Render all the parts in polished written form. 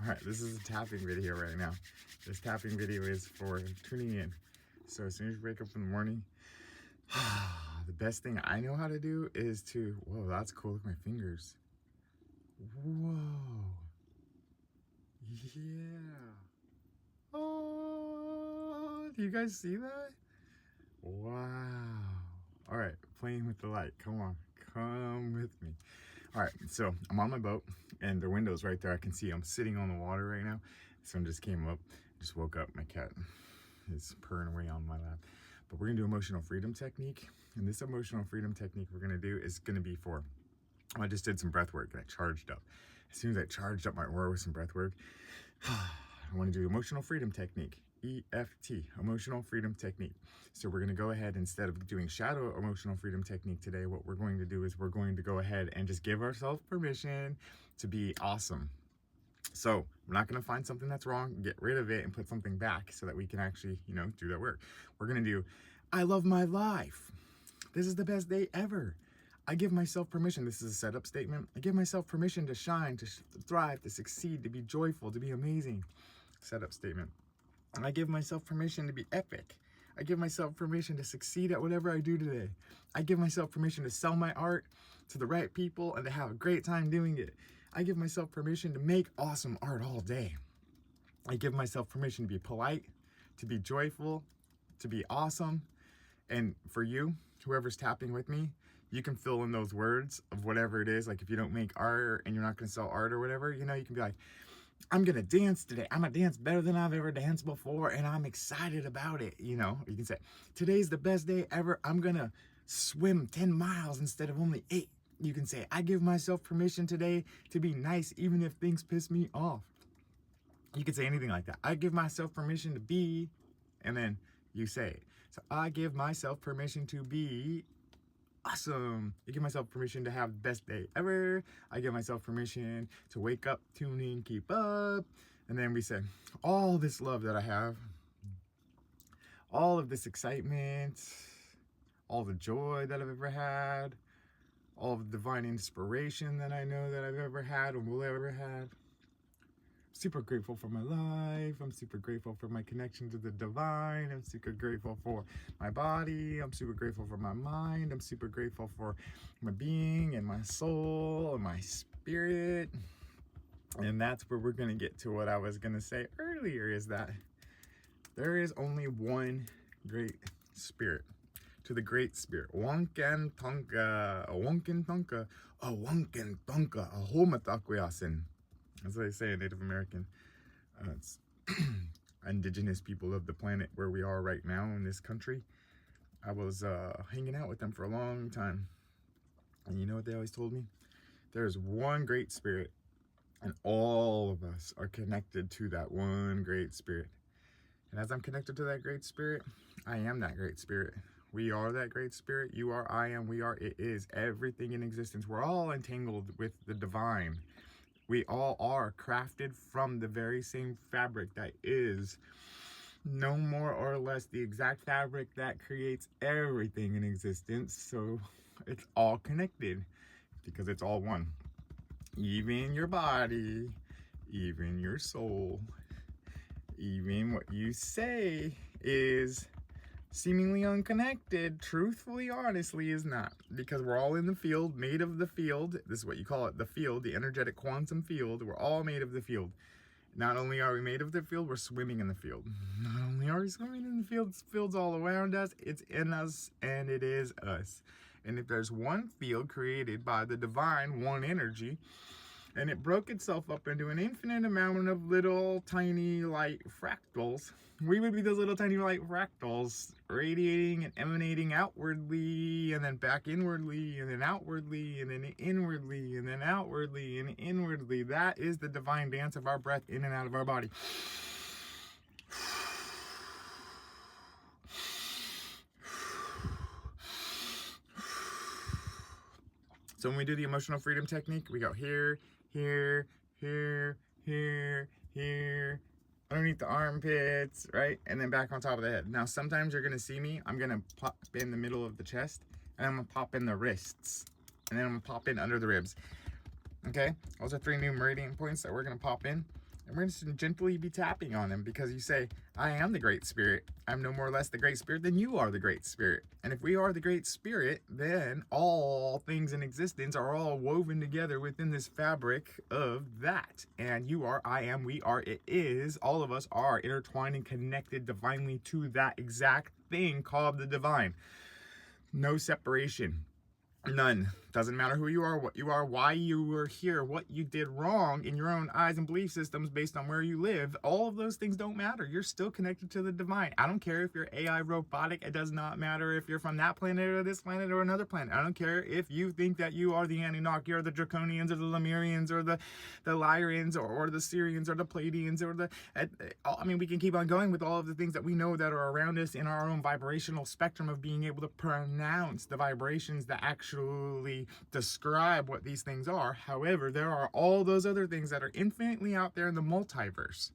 All right, this is a tapping video right now. This tapping video is for tuning in. So as soon as you wake up in the morning, the best thing I know how to do is to, whoa, that's cool, look at my fingers. Whoa, yeah. Oh, do you guys see that? Wow. All right, playing with the light, come on, come with me. All right, so I'm on my boat and the window's right there. I can see I'm sitting on the water right now. Sun just came up, just woke up. My cat is purring away on my lap. But we're gonna do emotional freedom technique. And this emotional freedom technique we're gonna do is gonna be for, I just did some breath work and I charged up. As soon as I charged up my aura with some breath work, I wanna do emotional freedom technique. EFT, emotional freedom technique. So we're going to go ahead, instead of doing shadow emotional freedom technique today, what we're going to do is we're going to go ahead and just give ourselves permission to be awesome. So we're not going to find something that's wrong, get rid of it and put something back so that we can actually, do that work. We're going to do, I love my life. This is the best day ever. I give myself permission. This is a setup statement. I give myself permission to shine, to thrive, to succeed, to be joyful, to be amazing. Setup statement. I give myself permission to be epic. I give myself permission to succeed at whatever I do today. I give myself permission to sell my art to the right people and to have a great time doing it. I give myself permission to make awesome art all day. I give myself permission to be polite, to be joyful, to be awesome. And for you, whoever's tapping with me, you can fill in those words of whatever it is. Like if you don't make art and you're not going to sell art or whatever, you can be like, I'm gonna dance today. I'm gonna dance better than I've ever danced before, and I'm excited about it. You can say, today's the best day ever. I'm gonna swim 10 miles instead of only 8. You can say, I give myself permission today to be nice, even if things piss me off. You can say anything like that. I give myself permission to be, and then you say it. So I give myself permission to be awesome. I give myself permission to have the best day ever. I give myself permission to wake up, tune in, keep up. And then we say, all this love that I have, all of this excitement, all the joy that I've ever had, all of the divine inspiration that I know that I've ever had and will ever have. Super grateful for my life. I'm super grateful for my connection to the divine. I'm super grateful for my body. I'm super grateful for my mind. I'm super grateful for my being and my soul and my spirit. And that's where we're going to get to what I was going to say earlier, is that there is only one great spirit. To the great spirit. Wonken tonka, wonken tonka, a wonken tonka, a homatakuyasin. That's what they say in Native American. It's indigenous people of the planet where we are right now in this country. I was hanging out with them for a long time. And you know what they always told me? There's one great spirit, and all of us are connected to that one great spirit. And as I'm connected to that great spirit, I am that great spirit. We are that great spirit. You are, I am, we are, it is. Everything in existence. We're all entangled with the divine. We all are crafted from the very same fabric that is no more or less the exact fabric that creates everything in existence. So it's all connected because it's all one. Even your body, even your soul, even what you say is seemingly unconnected, truthfully, honestly, is not. Because we're all in the field, made of the field. This is what you call it, the field, the energetic quantum field. We're all made of the field. Not only are we made of the field, we're swimming in the field. Not only are we swimming in the field, field's all around us, it's in us, and it is us. And if there's one field created by the divine, one energy, and it broke itself up into an infinite amount of little tiny light fractals, we would be those little tiny light fractals radiating and emanating outwardly, and then back inwardly, and then outwardly, and then inwardly, and then outwardly, and inwardly. That is the divine dance of our breath in and out of our body. So when we do the emotional freedom technique, we go here, here, here, here, here, underneath the armpits, right? And then back on top of the head. Now, sometimes you're gonna see me, I'm gonna pop in the middle of the chest, and I'm gonna pop in the wrists, and then I'm gonna pop in under the ribs. Okay, those are 3 new meridian points that we're gonna pop in. And we're just gently be tapping on him, because you say, I am the Great Spirit. I'm no more or less the Great Spirit than you are the Great Spirit. And if we are the Great Spirit, then all things in existence are all woven together within this fabric of that. And you are, I am, we are, it is. All of us are intertwined and connected divinely to that exact thing called the divine. No separation. None. Doesn't matter who you are, what you are, why you were here, what you did wrong in your own eyes and belief systems based on where you live. All of those things don't matter. You're still connected to the divine. I don't care if you're AI robotic. It does not matter if you're from that planet or this planet or another planet. I don't care if you think that you are the Anunnaki or the Draconians or the Lemurians or the Lyrians or the Syrians or the Pleiadians or the... I mean, we can keep on going with all of the things that we know that are around us in our own vibrational spectrum of being able to pronounce the vibrations that actually describe what these things are. However, there are all those other things that are infinitely out there in the multiverse.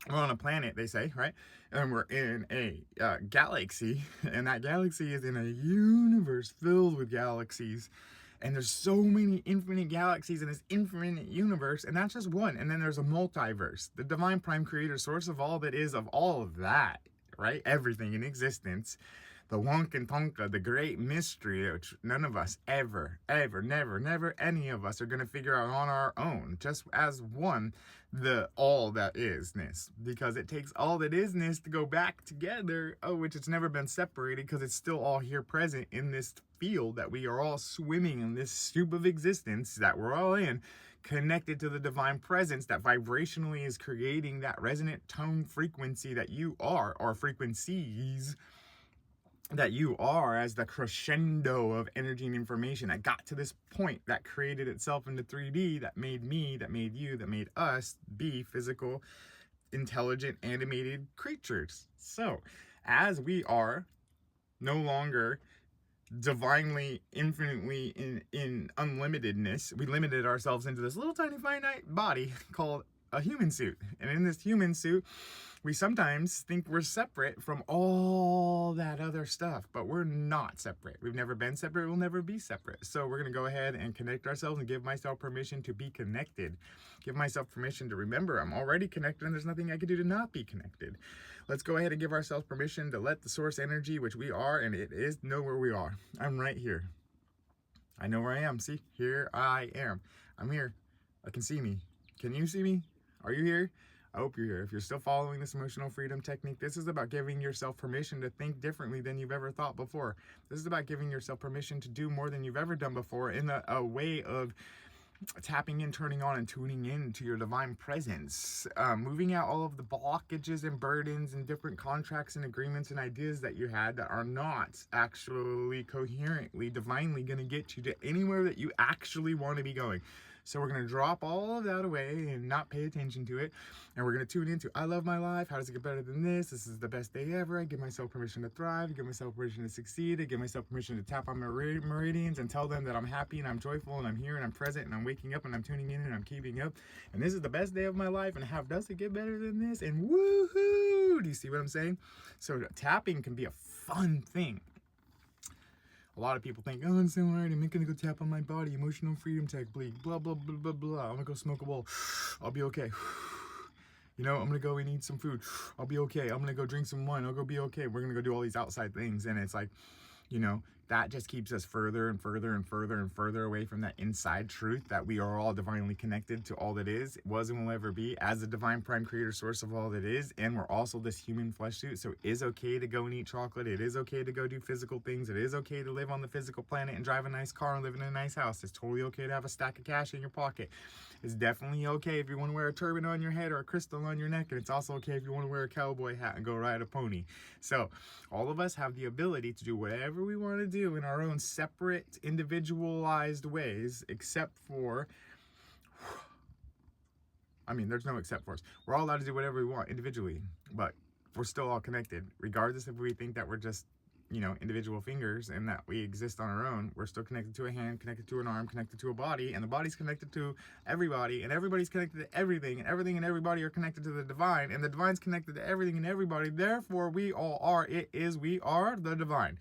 We're on a planet, they say, right? And we're in a galaxy, and that galaxy is in a universe filled with galaxies. And there's so many infinite galaxies in this infinite universe, and that's just one. And then there's a multiverse, the divine prime creator source of all that is, of all of that, right? Everything in existence. The Wonka Tonka, the great mystery, which none of us ever, never, any of us are going to figure out on our own, just as one, the all that isness. Because it takes all that isness to go back together, which it's never been separated, because it's still all here present in this field that we are all swimming in, this soup of existence that we're all in, connected to the divine presence that vibrationally is creating that resonant tone frequency that you are, or frequencies that you are, as the crescendo of energy and information that got to this point, that created itself into 3D, that made me, that made you, that made us be physical, intelligent, animated creatures. So, as we are no longer divinely, infinitely in unlimitedness, we limited ourselves into this little tiny finite body called a human suit. And in this human suit, we sometimes think we're separate from all that other stuff, but we're not separate. We've never been separate. We'll never be separate. So we're going to go ahead and connect ourselves and give myself permission to be connected. Give myself permission to remember I'm already connected and there's nothing I can do to not be connected. Let's go ahead and give ourselves permission to let the source energy, which we are, and it is, know where we are. I'm right here. I know where I am. See, here I am. I'm here. I can see me. Can you see me? Are you here? I hope you're here. If you're still following this emotional freedom technique, this is about giving yourself permission to think differently than you've ever thought before. This is about giving yourself permission to do more than you've ever done before, in a way of tapping in, turning on, and tuning in to your divine presence, moving out all of the blockages and burdens and different contracts and agreements and ideas that you had that are not actually coherently, divinely going to get you to anywhere that you actually want to be going. So we're going to drop all of that away and not pay attention to it. And we're going to tune into, I love my life. How does it get better than this? This is the best day ever. I give myself permission to thrive. I give myself permission to succeed. I give myself permission to tap on my meridians and tell them that I'm happy and I'm joyful and I'm here and I'm present and I'm waking up and I'm tuning in and I'm keeping up. And this is the best day of my life. And how does it get better than this? And woohoo! Do you see what I'm saying? So tapping can be a fun thing. A lot of people think, oh, I'm so hard, I'm gonna go tap on my body, emotional freedom technique, blah, blah, blah, blah, blah. I'm gonna go smoke a bowl. I'll be okay. You know, I'm gonna go and eat some food. I'll be okay. I'm gonna go drink some wine. I'll go be okay. We're gonna go do all these outside things. And it's like, you know, that just keeps us further and further and further and further away from that inside truth that we are all divinely connected to all that is, was, and will ever be, as the divine prime creator source of all that is. And we're also this human flesh suit. So it is okay to go and eat chocolate. It is okay to go do physical things. It is okay to live on the physical planet and drive a nice car and live in a nice house. It's totally okay to have a stack of cash in your pocket. It's definitely okay if you want to wear a turban on your head or a crystal on your neck, and it's also okay if you want to wear a cowboy hat and go ride a pony. So all of us have the ability to do whatever we want to do in our own separate, individualized ways, except for, I mean, there's no except for us. We're all allowed to do whatever we want individually, but we're still all connected, regardless if we think that we're just, you know, individual fingers and that we exist on our own. We're still connected to a hand, connected to an arm, connected to a body, and the body's connected to everybody, and everybody's connected to everything, and everything and everybody are connected to the divine, and the divine's connected to everything and everybody. Therefore, we all are, it is, we are the divine.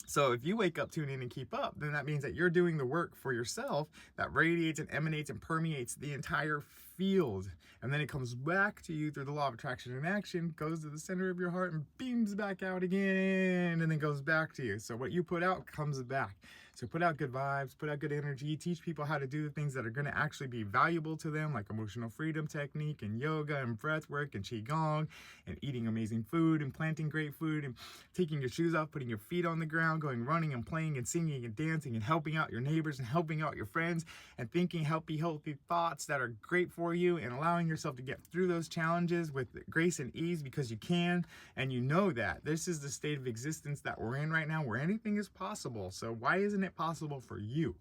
So if you wake up, tune in, and keep up, then that means that you're doing the work for yourself that radiates and emanates and permeates the entire field. And then it comes back to you through the law of attraction and action, goes to the center of your heart and beams back out again, and then goes back to you. So what you put out comes back. So put out good vibes, put out good energy, teach people how to do the things that are going to actually be valuable to them, like emotional freedom technique and yoga and breath work and qigong and eating amazing food and planting great food and taking your shoes off, putting your feet on the ground, going running and playing and singing and dancing and helping out your neighbors and helping out your friends and thinking healthy thoughts that are great for you and allowing yourself to get through those challenges with grace and ease, because you can, and you know that this is the state of existence that we're in right now where anything is possible. So why isn't it possible for you?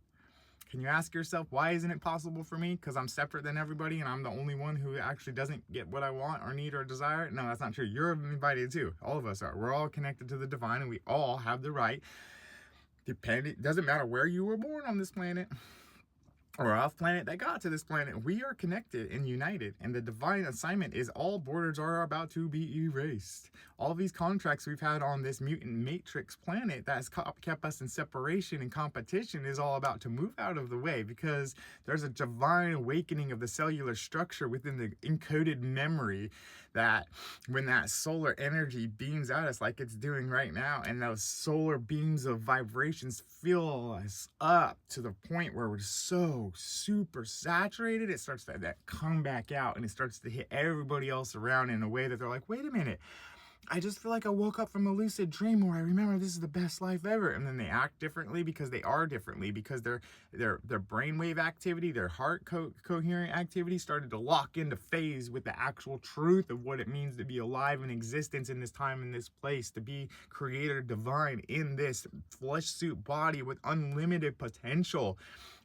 Can you ask yourself, why isn't it possible for me? Because I'm separate than everybody and I'm the only one who actually doesn't get what I want or need or desire? No, that's not true. You're invited too. All of us are. We're all connected to the divine, and we all have the right. It doesn't matter where you were born on this planet or off planet that got to this planet. We are connected and united, and the divine assignment is all borders are about to be erased. All these contracts we've had on this mutant matrix planet that has kept us in separation and competition is all about to move out of the way, because there's a divine awakening of the cellular structure within the encoded memory that when that solar energy beams at us like it's doing right now, and those solar beams of vibrations fill us up to the point where we're so super saturated, it starts to that come back out, and it starts to hit everybody else around in a way that they're like, wait a minute, I just feel like I woke up from a lucid dream where I remember this is the best life ever. And then they act differently because they are differently, because their brainwave activity, their heart coherent activity started to lock into phase with the actual truth of what it means to be alive in existence in this time, in this place, to be creator divine in this flesh suit body with unlimited potential.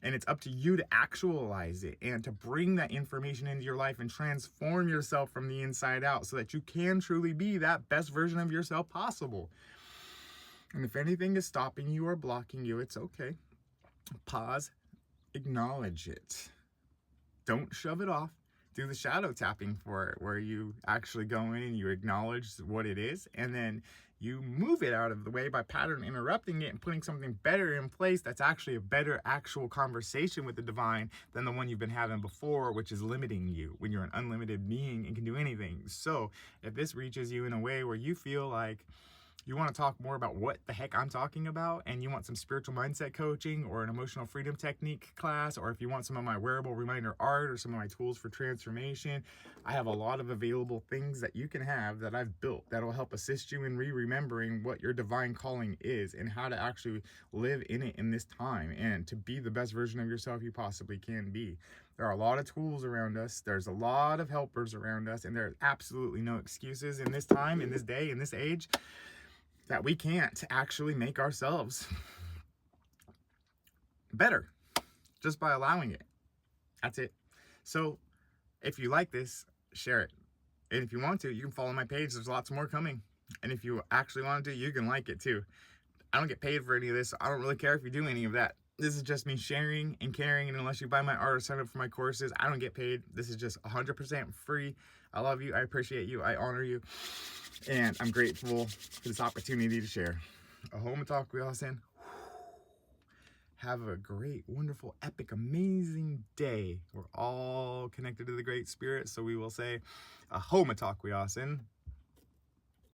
And it's up to you to actualize it and to bring that information into your life and transform yourself from the inside out so that you can truly be that best version of yourself possible. And if anything is stopping you or blocking you, it's okay. Pause, acknowledge it. Don't shove it off. Do the shadow tapping for it, where you actually go in and you acknowledge what it is, and then you move it out of the way by pattern interrupting it and putting something better in place that's actually a better actual conversation with the divine than the one you've been having before, which is limiting you when you're an unlimited being and can do anything. So if this reaches you in a way where you feel like you want to talk more about what the heck I'm talking about, and you want some spiritual mindset coaching or an emotional freedom technique class, or if you want some of my wearable reminder art or some of my tools for transformation, I have a lot of available things that you can have that I've built that'll help assist you in remembering what your divine calling is and how to actually live in it in this time and to be the best version of yourself you possibly can be. There are a lot of tools around us. There's a lot of helpers around us, and there's absolutely no excuses in this time, in this day, in this age, that we can't actually make ourselves better just by allowing it. That's it. So if you like this, share it. And if you want to, you can follow my page. There's lots more coming. And if you actually want to, you can like it too. I don't get paid for any of this. I don't really care if you do any of that. This is just me sharing and caring. And unless you buy my art or sign up for my courses, I don't get paid. This is just 100% free. I love you. I appreciate you. I honor you. And I'm grateful for this opportunity to share. Ahoma talk, we all saying. Have a great, wonderful, epic, amazing day. We're all connected to the Great Spirit, so we will say, Ahoma talk, we all saying.